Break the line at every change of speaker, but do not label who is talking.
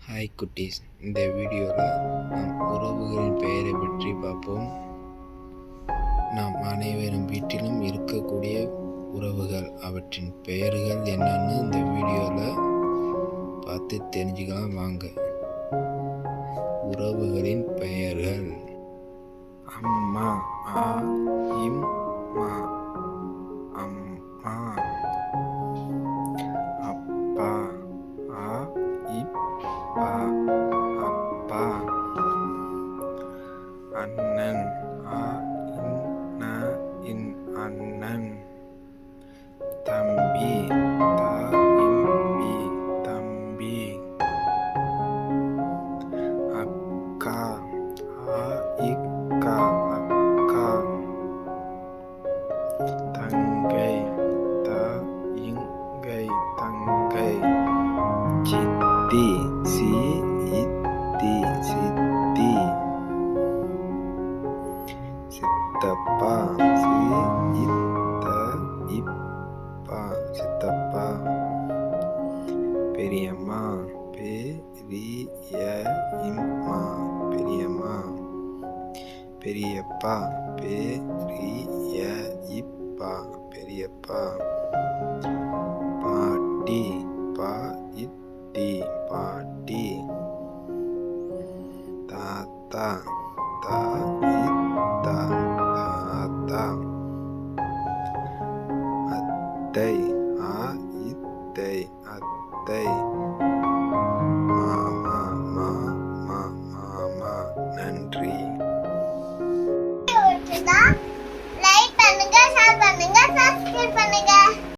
Hi குட்டீஸ், இந்த வீடியோவில் நம் உறவுகளின் பெயரை பற்றி பார்ப்போம். நாம் அனைவரும் வீட்டிலும் இருக்கக்கூடிய உறவுகள், அவற்றின் பெயர்கள் என்னன்னு இந்த வீடியோவில் பார்த்து தெரிஞ்சுக்கலாம் வாங்க. உறவுகளின் பெயர்கள்: அம்மா, ஆ இம் மா, அம்மா. அப்பா, ஆ இப்பா, அப்பா. அண்ணன், ஆ இன்னா இன், அண்ணன். தம்பி, தா இம்பி, தம்பி. அக்கா, ஆ இக்கா, அக்கா. தங்கை, தா இங்கை, தங்கை. சித்தி, சி இத்தி, சித்தி. சித்தப்பா, சி இத்த இப்பா, சித்தப்பா. பெரியம்மா, பெரிய இம்மா, பெரியம்மா. பெரியப்பா, பெரிய இப்பா, பெரியப்பா. பாட்டி, பா இத்தி, பாட்டி. தாத்தா, தா இத்தா, தாத்தா. அத்தை, ஆ இத்தை, அத்தை.